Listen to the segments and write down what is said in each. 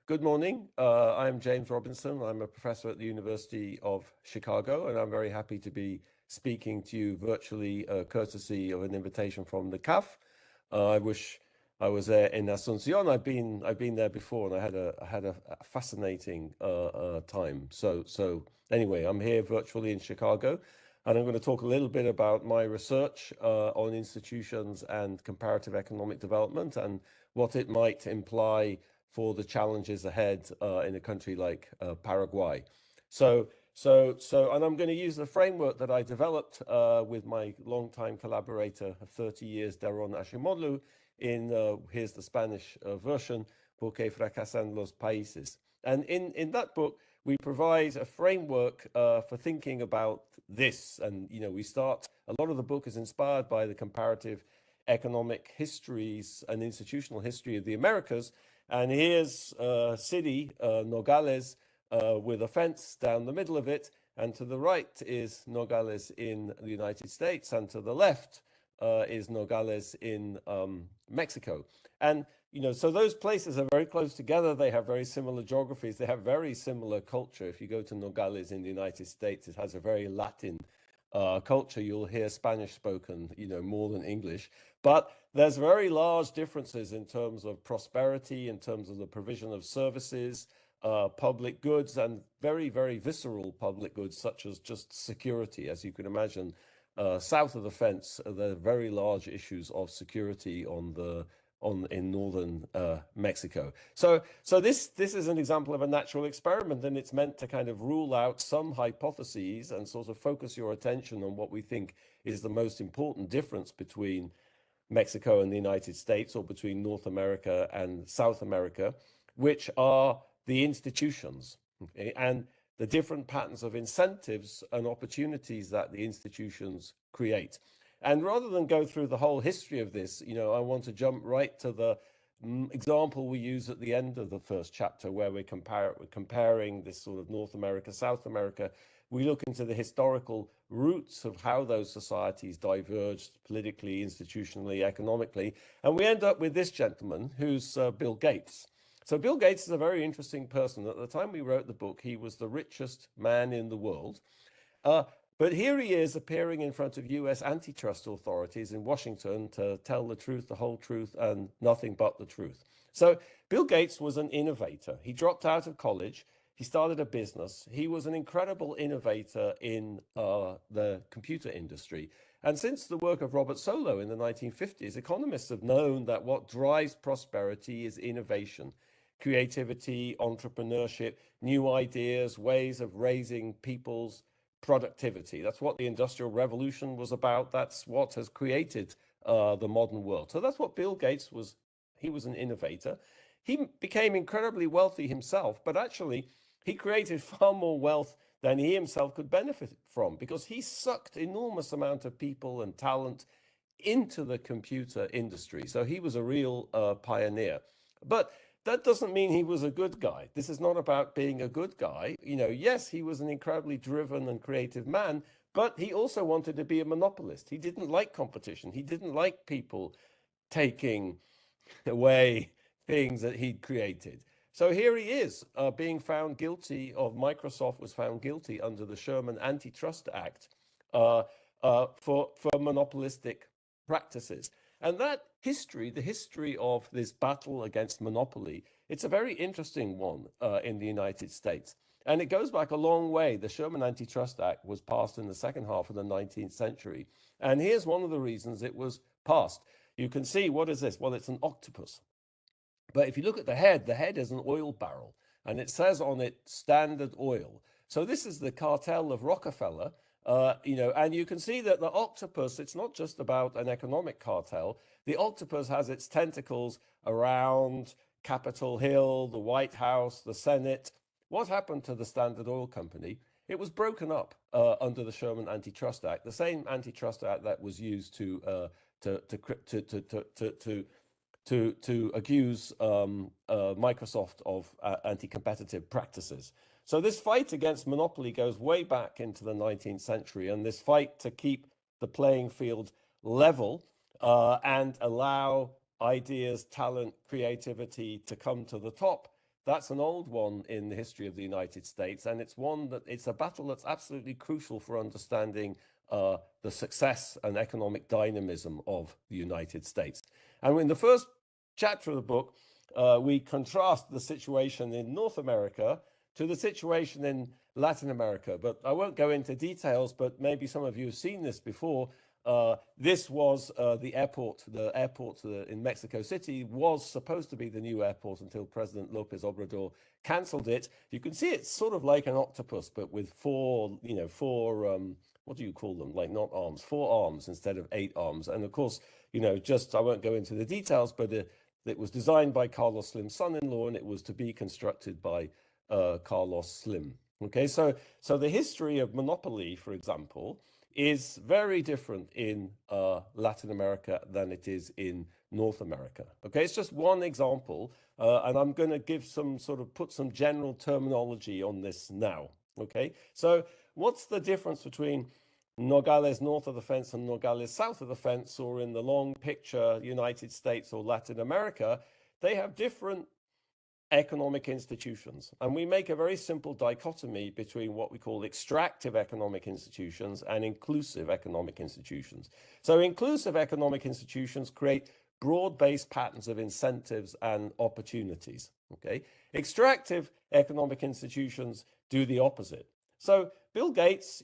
Good morning. I'm James Robinson. I'm a professor at the University of Chicago, and I'm very happy to be speaking to you virtually, courtesy of an invitation from the CAF. I wish I was there in Asunción. I've been there before, and I had a fascinating time. So anyway, I'm here virtually in Chicago, and I'm going to talk a little bit about my research on institutions and comparative economic development and what it might imply for the challenges ahead in a country like Paraguay. And I'm going to use the framework that I developed with my longtime collaborator of 30 years, Daron Ashimoglu, in here's the Spanish version, Por qué fracasan los países. And in that book, we provide a framework for thinking about this. And, we start, a lot of the book is inspired by the comparative economic histories and institutional history of the Americas. And here's a city, Nogales, with a fence down the middle of it. And to the right is Nogales in the United States. And to the left is Nogales in Mexico. And, so those places are very close together. They have very similar geographies. They have very similar culture. If you go to Nogales in the United States, it has a very Latin culture. You'll hear Spanish spoken, more than English. But there's very large differences in terms of prosperity, in terms of the provision of services, public goods, and very, very visceral public goods, such as just security. As you can imagine, south of the fence, there are very large issues of security in northern Mexico. So this is an example of a natural experiment, and it's meant to kind of rule out some hypotheses and sort of focus your attention on what we think is the most important difference between Mexico and the United States, or between North America and South America, which are the institutions, okay, and the different patterns of incentives and opportunities that the institutions create. And rather than go through the whole history of this, I want to jump right to the example we use at the end of the first chapter, where we're comparing this sort of North America, South America. We look into the historical roots of how those societies diverged politically, institutionally, economically. And we end up with this gentleman, who's Bill Gates. So Bill Gates is a very interesting person. At the time we wrote the book, he was the richest man in the world. But here he is appearing in front of US antitrust authorities in Washington to tell the truth, the whole truth, and nothing but the truth. So Bill Gates was an innovator. He dropped out of college. He started a business. He was an incredible innovator in the computer industry. And since the work of Robert Solow in the 1950s, economists have known that what drives prosperity is innovation, creativity, entrepreneurship, new ideas, ways of raising people's productivity. That's what the Industrial Revolution was about. That's what has created the modern world. So that's what Bill Gates was. He was an innovator. He became incredibly wealthy himself, but actually he created far more wealth than he himself could benefit from, because he sucked enormous amount of people and talent into the computer industry. So he was a real pioneer. But that doesn't mean he was a good guy. This is not about being a good guy. Yes, he was an incredibly driven and creative man, but he also wanted to be a monopolist. He didn't like competition. He didn't like people taking away things that he'd created. So here he is, being found guilty of, Microsoft was found guilty under the Sherman Antitrust Act for monopolistic practices. And that history, the history of this battle against monopoly, it's a very interesting one in the United States. And it goes back a long way. The Sherman Antitrust Act was passed in the second half of the 19th century. And here's one of the reasons it was passed. You can see, what is this? Well, it's an octopus. But if you look at the head is an oil barrel. And it says on it, Standard Oil. So this is the cartel of Rockefeller. And you can see that the octopus, it's not just about an economic cartel. The octopus has its tentacles around Capitol Hill, the White House, the Senate. What happened to the Standard Oil Company? It was broken up under the Sherman Antitrust Act, the same antitrust act that was used to accuse Microsoft of anti-competitive practices. So this fight against monopoly goes way back into the 19th century, and this fight to keep the playing field level and allow ideas, talent, creativity to come to the top That's an old one in the history of the United States, and it's a battle that's absolutely crucial for understanding the success and economic dynamism of the United States. And in the first chapter of the book, we contrast the situation in North America to the situation in Latin America. But I won't go into details, but maybe some of you have seen this before. This was the airport. The airport in Mexico City was supposed to be the new airport until President Lopez Obrador canceled it. You can see it's sort of like an octopus, but with four, what do you call them? Like not arms, 4 arms instead of 8 arms. And of course, I won't go into the details, but it was designed by Carlos Slim's son-in-law, and it was to be constructed by Carlos Slim. Okay, so the history of monopoly, for example, is very different in Latin America than it is in North America. Okay, it's just one example, and I'm going to put some general terminology on this now. Okay, so what's the difference between Nogales north of the fence and Nogales south of the fence, or in the long picture, United States or Latin America? They have different economic institutions. And we make a very simple dichotomy between what we call extractive economic institutions and inclusive economic institutions. So inclusive economic institutions create broad-based patterns of incentives and opportunities. Okay, extractive economic institutions do the opposite. So Bill Gates,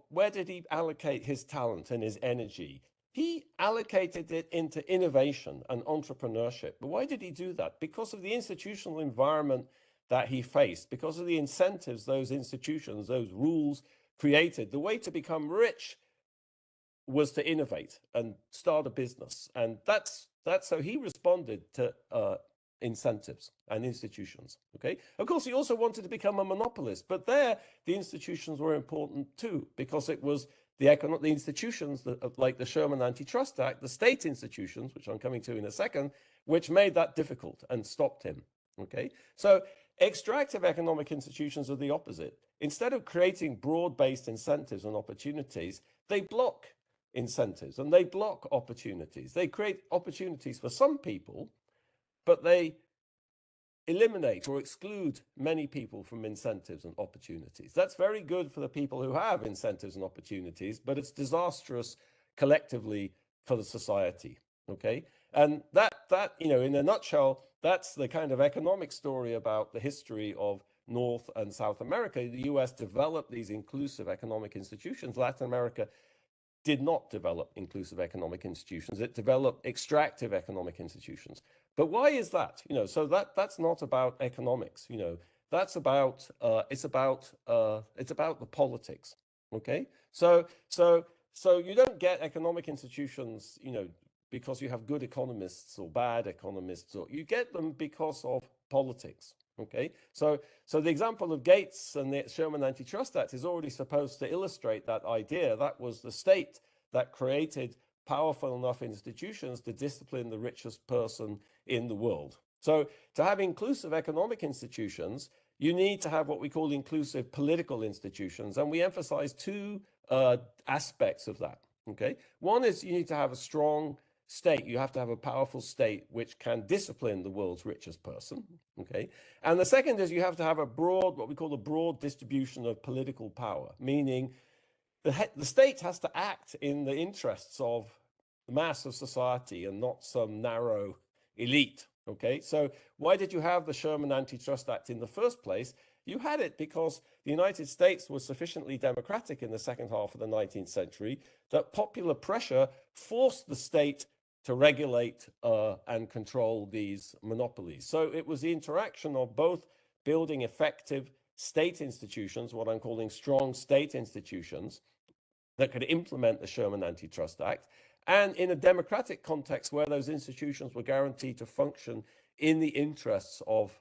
where did he allocate his talent and his energy? He allocated it into innovation and entrepreneurship. But why did he do that? Because of the institutional environment that he faced, because of the incentives those institutions, those rules created. The way to become rich was to innovate and start a business. And that's so he responded to incentives and institutions. Okay. Of course, he also wanted to become a monopolist, but there the institutions were important too, because it was the institutions like the Sherman Antitrust Act, the state institutions, which I'm coming to in a second, which made that difficult and stopped him. Okay, so extractive economic institutions are the opposite. Instead of creating broad-based incentives and opportunities, they block incentives and they block opportunities. They create opportunities for some people, but they eliminate or exclude many people from incentives and opportunities. That's very good for the people who have incentives and opportunities, but it's disastrous collectively for the society. Okay, and that in a nutshell, that's the kind of economic story about the history of North and South America. The US developed these inclusive economic institutions. Latin America did not develop inclusive economic institutions. It developed extractive economic institutions. But why is that? So that's not about economics. That's about it's about the politics. Okay, so you don't get economic institutions, because you have good economists or bad economists, or you get them because of politics. Okay, so the example of Gates and the Sherman Antitrust Act is already supposed to illustrate that idea. That was the state that created powerful enough institutions to discipline the richest person in the world. So to have inclusive economic institutions, you need to have what we call inclusive political institutions. And we emphasize two aspects of that. Okay, one is you need to have a strong state. You have to have a powerful state which can discipline the world's richest person. Okay, and the second is you have to have what we call a broad distribution of political power, meaning the state has to act in the interests of the mass of society and not some narrow elite. Okay, so why did you have the Sherman Antitrust Act in the first place? You had it because the United States was sufficiently democratic in the second half of the 19th century that popular pressure forced the state to regulate and control these monopolies. So it was the interaction of both building effective state institutions, what I'm calling strong state institutions, that could implement the Sherman Antitrust Act, and in a democratic context where those institutions were guaranteed to function in the interests of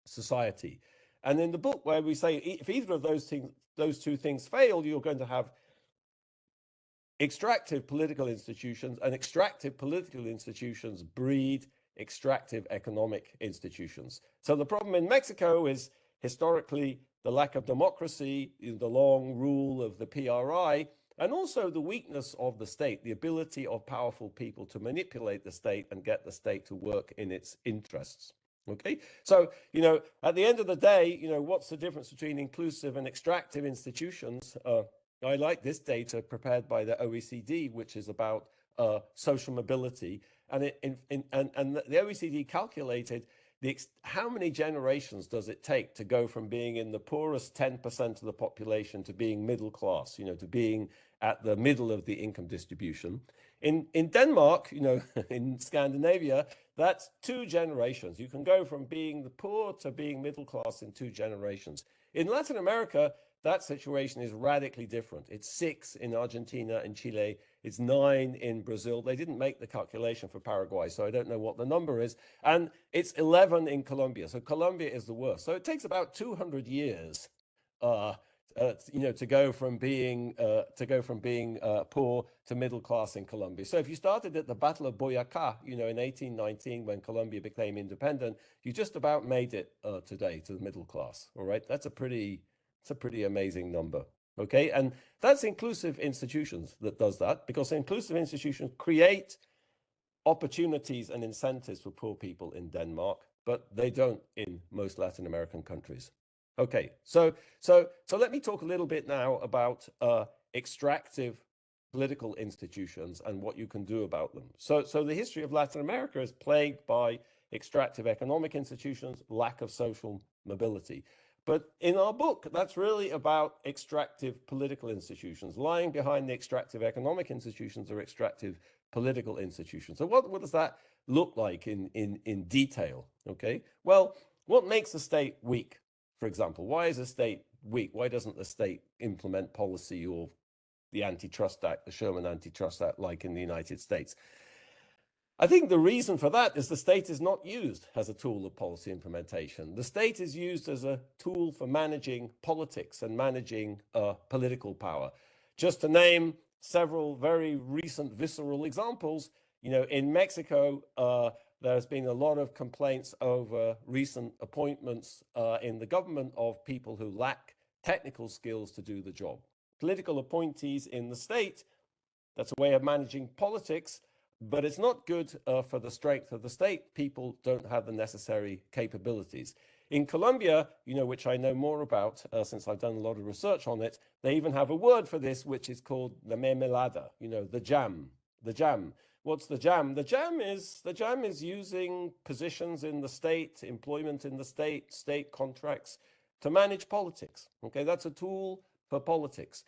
society. And in the book, where we say if either of those two things fail, you're going to have extractive political institutions, and extractive political institutions breed extractive economic institutions. So the problem in Mexico is historically the lack of democracy, the long rule of the PRI, and also the weakness of the state, the ability of powerful people to manipulate the state and get the state to work in its interests. Okay, so, at the end of the day, what's the difference between inclusive and extractive institutions? I like this data prepared by the OECD, which is about social mobility. And the OECD calculated how many generations does it take to go from being in the poorest 10% of the population to being middle class, to being at the middle of the income distribution. In Denmark, in Scandinavia, that's 2 generations. You can go from being the poor to being middle class in 2 generations. In Latin America, that situation is radically different. It's 6 in Argentina and Chile. It's 9 in Brazil. They didn't make the calculation for Paraguay, so I don't know what the number is. And it's 11 in Colombia. So Colombia is the worst. So it takes about 200 years to go from being poor to middle class in Colombia. So if you started at the Battle of Boyacá, in 1819 when Colombia became independent, you just about made it today to the middle class. All right, that's a pretty amazing number. Okay, and that's inclusive institutions that does that, because inclusive institutions create opportunities and incentives for poor people in Denmark, but they don't in most Latin American countries. Okay, so let me talk a little bit now about extractive political institutions and what you can do about them. So the history of Latin America is plagued by extractive economic institutions, lack of social mobility. But in our book, that's really about extractive political institutions. Lying behind the extractive economic institutions are extractive political institutions. So what does that look like in detail? Okay, well, what makes a state weak? For example, why is a state weak? Why doesn't the state implement policy or the Antitrust Act, the Sherman Antitrust Act, like in the United States? I think the reason for that is the state is not used as a tool of policy implementation. The state is used as a tool for managing politics and managing political power. Just to name several very recent visceral examples, in Mexico, there's been a lot of complaints over recent appointments in the government of people who lack technical skills to do the job. Political appointees in the state, that's a way of managing politics, but it's not good for the strength of the state. People don't have the necessary capabilities. In Colombia, which I know more about since I've done a lot of research on it, they even have a word for this, which is called the mermelada, the jam, the jam. What's the jam? The jam is using positions in the state, employment in the state contracts to manage politics. Okay, that's a tool for politics.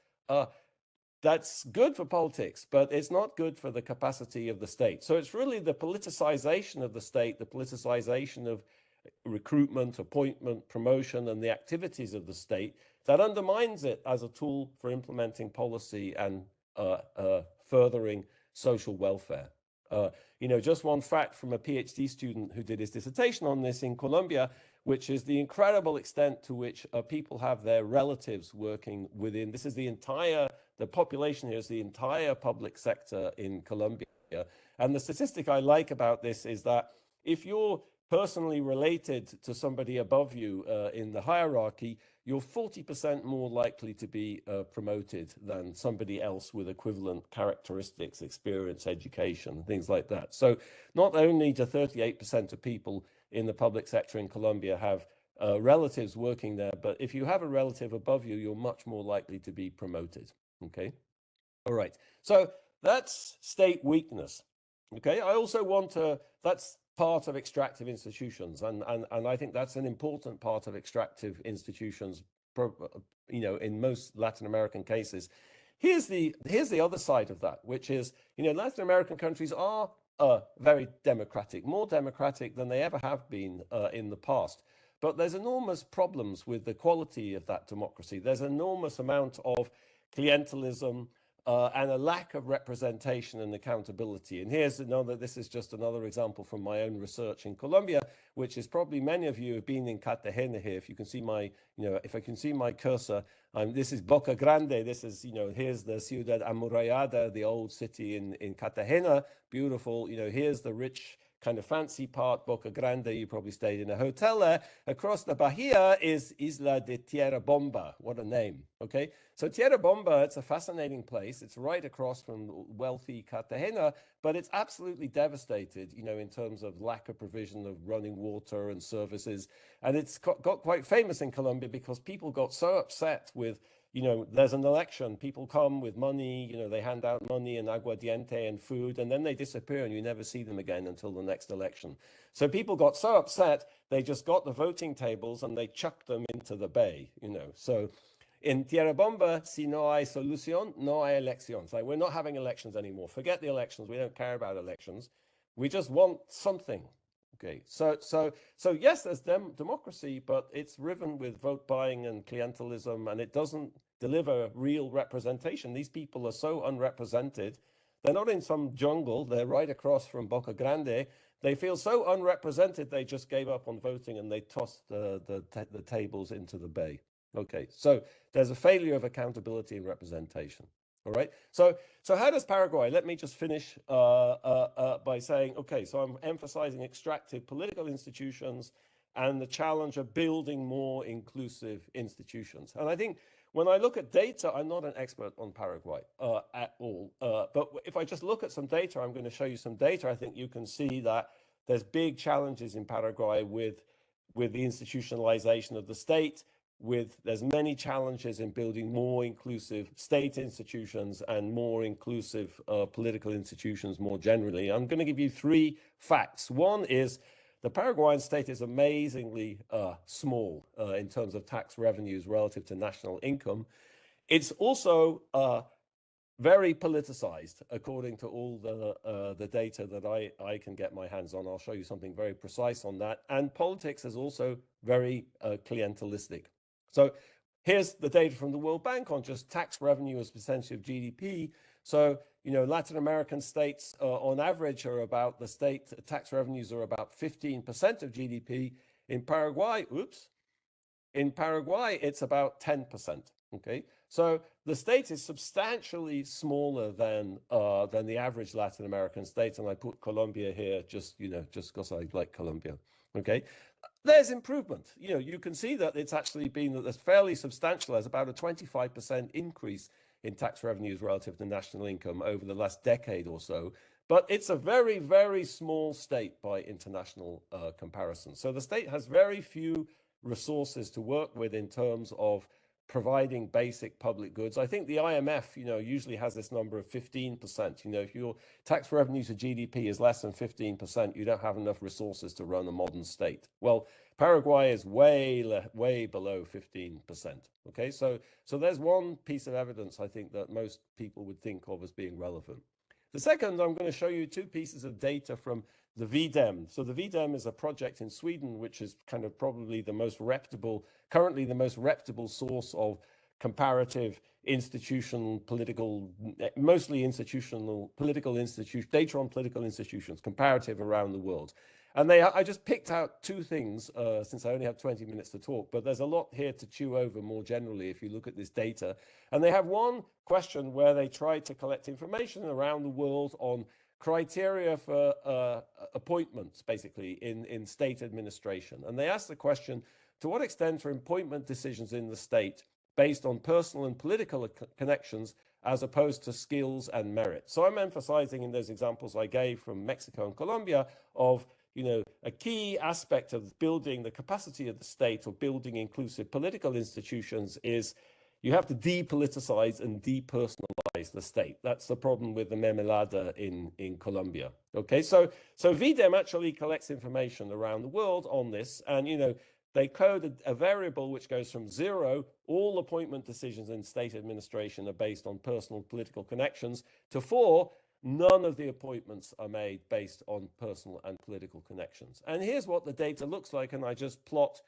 That's good for politics, but it's not good for the capacity of the state. So it's really the politicization of the state, the politicization of recruitment, appointment, promotion, and the activities of the state that undermines it as a tool for implementing policy and furthering social welfare. Just one fact from a PhD student who did his dissertation on this in Colombia, which is the incredible extent to which people have their relatives working within. This is the population here is the entire public sector in Colombia. And the statistic I like about this is that if you're personally related to somebody above you in the hierarchy, you're 40% more likely to be promoted than somebody else with equivalent characteristics, experience, education, things like that. So not only do 38% of people in the public sector in Colombia have relatives working there, but if you have a relative above you, you're much more likely to be promoted. Okay. All right. So that's state weakness. Okay. I also that's part of extractive institutions. And I think that's an important part of extractive institutions, in most Latin American cases. Here's the other side of that, which is, Latin American countries are very democratic, more democratic than they ever have been in the past. But there's enormous problems with the quality of that democracy. There's an enormous amount of clientelism and a lack of representation and accountability. And this is just another example from my own research in Colombia, which is probably many of you have been in Cartagena here. If you can see if I can see my cursor, this is Boca Grande. This is, here's the Ciudad Amurallada, the old city in Cartagena, beautiful. Here's the rich kind of fancy part, Boca Grande. You probably stayed in a hotel there. Across the Bahia is Isla de Tierra Bomba. What a name, okay? So Tierra Bomba, it's a fascinating place. It's right across from wealthy Cartagena, but it's absolutely devastated, you know, in terms of lack of provision of running water and services. And it's got quite famous in Colombia because people got so upset with, you know, there's an election, people come with money, you know, they hand out money and aguardiente and food, and then they disappear and you never see them again until the next election. So people got so upset, they just got the voting tables and they chucked them into the bay, you know. So in Tierra Bomba, si no hay solución, no hay elecciones. Like, we're not having elections anymore. Forget the elections. We don't care about elections. We just want something. Okay, so yes, there's democracy, but it's riven with vote buying and clientelism, and it doesn't deliver real representation. These people are so unrepresented. They're not in some jungle. They're right across from Boca Grande. They feel so unrepresented, they just gave up on voting and they tossed the tables into the bay. Okay, so there's a failure of accountability and representation. All right. So how does Paraguay? Let me just finish by saying, okay, so I'm emphasizing extractive political institutions and the challenge of building more inclusive institutions. And I think when I look at data, I'm not an expert on Paraguay at all. But if I just look at some data, I'm going to show you some data. I think you can see that there's big challenges in Paraguay with the institutionalization of the state. There's many challenges in building more inclusive state institutions and more inclusive political institutions more generally. I'm going to give you three facts. One is the Paraguayan state is amazingly small in terms of tax revenues relative to national income. It's also very politicized, according to all the data that I can get my hands on. I'll show you something very precise on that. And politics is also very clientelistic. So here's the data from the World Bank on just tax revenue as percentage of GDP. So, you know, Latin American states on average are about, the state tax revenues are about 15% of GDP. In Paraguay, it's about 10%. Okay, so the state is substantially smaller than the average Latin American state, and I put Colombia here just because I like Colombia. Okay, there's improvement. You know, you can see that it's actually been that there's fairly substantial. There's about a 25% increase in tax revenues relative to national income over the last decade or so. But it's a very, very small state by international comparison. So the state has very few resources to work with in terms of providing basic public goods. I think the IMF, you know, usually has this number of 15%. You know, if your tax revenue to GDP is less than 15%, you don't have enough resources to run a modern state. Well, Paraguay is way below 15%. Okay, so there's one piece of evidence I think that most people would think of as being relevant. The second, I'm going to show you two pieces of data from the VDEM. So the VDEM is a project in Sweden, which is kind of probably the most reputable, currently the most reputable source of comparative institutional political, mostly institutional political institution, data on political institutions, comparative around the world. And I just picked out two things since I only have 20 minutes to talk, but there's a lot here to chew over more generally if you look at this data. And they have one question where they try to collect information around the world on criteria for appointments, basically, in state administration. And they ask the question, to what extent are appointment decisions in the state based on personal and political connections as opposed to skills and merit? So I'm emphasizing in those examples I gave from Mexico and Colombia of, you know, a key aspect of building the capacity of the state or building inclusive political institutions is you have to depoliticize and depersonalize the state. That's the problem with the mermelada in Colombia. Okay, so VDEM actually collects information around the world on this, and you know, they code a variable which goes from 0, all appointment decisions in state administration are based on personal political connections, to 4, none of the appointments are made based on personal and political connections. And here's what the data looks like, and I just plot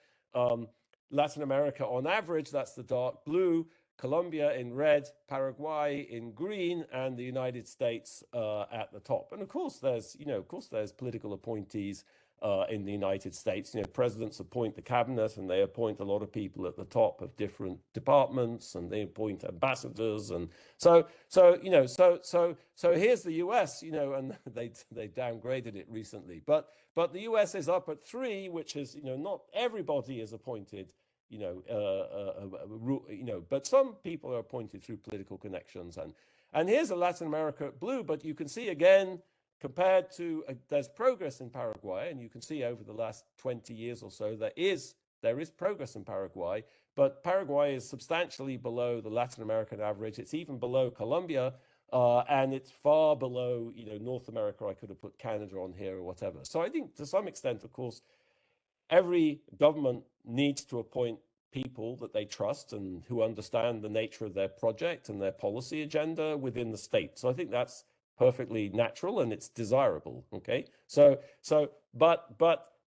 Latin America on average, that's the dark blue, Colombia in red, Paraguay in green, and the United States at the top. And of course, there's political appointees in the United States. Presidents appoint the cabinet, and they appoint a lot of people at the top of different departments, and they appoint ambassadors, and so here's the U.S. And they downgraded it recently, but the U.S. is up at 3, which is not everybody is appointed. But some people are appointed through political connections, and here's a Latin America blue, but you can see again, compared to, there's progress in Paraguay, and you can see over the last 20 years or so, there is progress in Paraguay, but Paraguay is substantially below the Latin American average. It's even below Colombia, and it's far below, North America. I could have put Canada on here or whatever. So I think to some extent, of course, every government needs to appoint people that they trust and who understand the nature of their project and their policy agenda within the state. So I think that's perfectly natural, and it's desirable. Okay,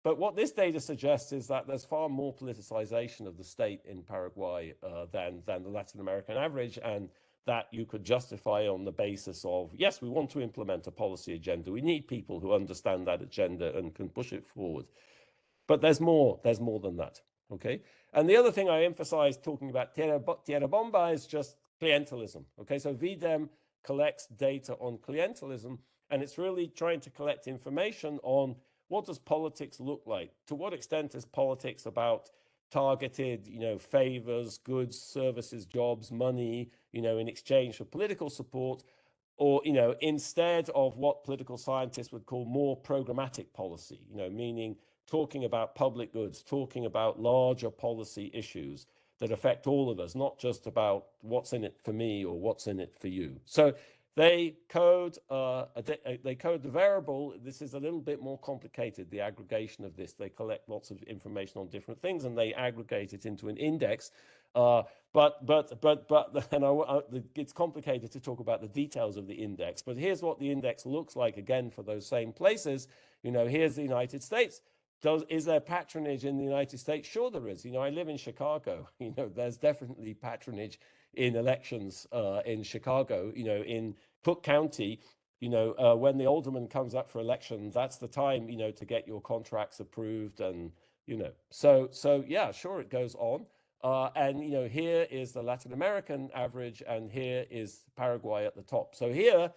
but what this data suggests is that there's far more politicization of the state in Paraguay than the Latin American average, and that you could justify on the basis of, yes, we want to implement a policy agenda. We need people who understand that agenda and can push it forward. But there's more than that. Okay, and the other thing I emphasize talking about Tierra Bomba is just clientelism. Okay, so VDEM collects data on clientelism, and it's really trying to collect information on what does politics look like? To what extent is politics about targeted, favors, goods, services, jobs, money, in exchange for political support, or, instead of what political scientists would call more programmatic policy, meaning talking about public goods, talking about larger policy issues that affect all of us, not just about what's in it for me or what's in it for you. So they code the variable. This is a little bit more complicated, the aggregation of this. They collect lots of information on different things, and they aggregate it into an index. It's complicated to talk about the details of the index. But here's what the index looks like again for those same places. Here's the United States. Is there patronage in the United States? Sure there is. I live in Chicago. There's definitely patronage in elections in Chicago. In Cook County, when the alderman comes up for election, that's the time, to get your contracts approved. And, so yeah, sure, it goes on. And, here is the Latin American average, and here is Paraguay at the top. So here,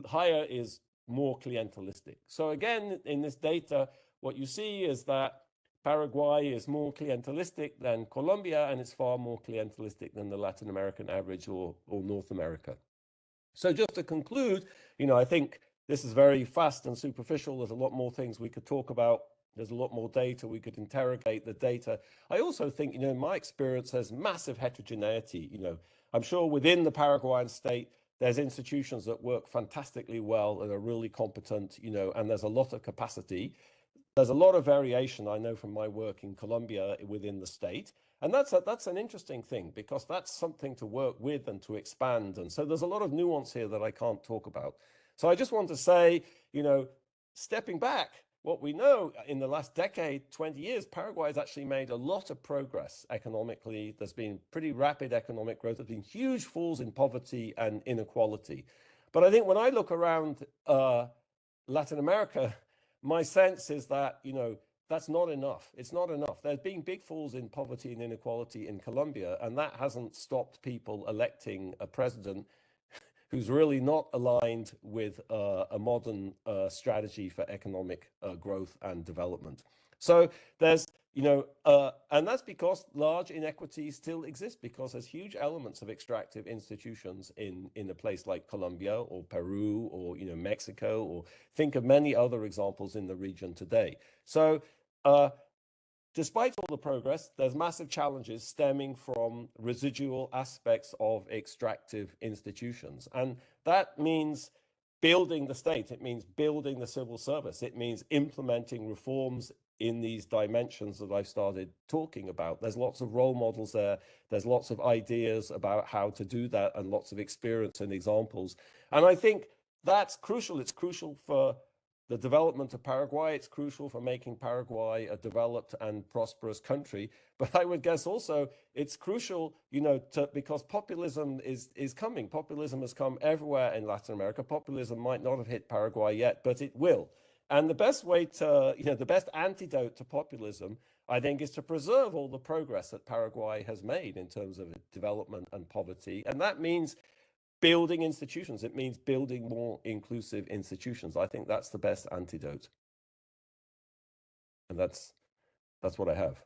higher is more clientelistic. So again, in this data, what you see is that Paraguay is more clientelistic than Colombia, and it's far more clientelistic than the Latin American average or North America. So just to conclude, I think this is very fast and superficial. There's a lot more things we could talk about. There's a lot more data. We could interrogate the data. I also think, in my experience, there's massive heterogeneity. I'm sure within the Paraguayan state, there's institutions that work fantastically well and are really competent, and there's a lot of capacity. There's a lot of variation, I know from my work in Colombia within the state. And that's an interesting thing, because that's something to work with and to expand. And so there's a lot of nuance here that I can't talk about. So I just want to say, stepping back, what we know in the last decade, 20 years, Paraguay has actually made a lot of progress economically. There's been pretty rapid economic growth. There's been huge falls in poverty and inequality. But I think when I look around Latin America, my sense is that, that's not enough. It's not enough. There's been big falls in poverty and inequality in Colombia, and that hasn't stopped people electing a president who's really not aligned with a modern strategy for economic growth and development. So there's, and that's because large inequities still exist, because there's huge elements of extractive institutions in a place like Colombia or Peru or, Mexico, or think of many other examples in the region today. So despite all the progress, there's massive challenges stemming from residual aspects of extractive institutions. And that means building the state. It means building the civil service. It means implementing reforms in these dimensions that I've started talking about. There's lots of role models there. There's lots of ideas about how to do that, and lots of experience and examples. And I think that's crucial. It's crucial for the development of Paraguay. It's crucial for making Paraguay a developed and prosperous country. But I would guess also it's crucial, because populism is coming. Populism has come everywhere in Latin America. Populism might not have hit Paraguay yet, but it will. And the best way to, the best antidote to populism, I think, is to preserve all the progress that Paraguay has made in terms of development and poverty. And that means building institutions. It means building more inclusive institutions. I think that's the best antidote. And that's what I have.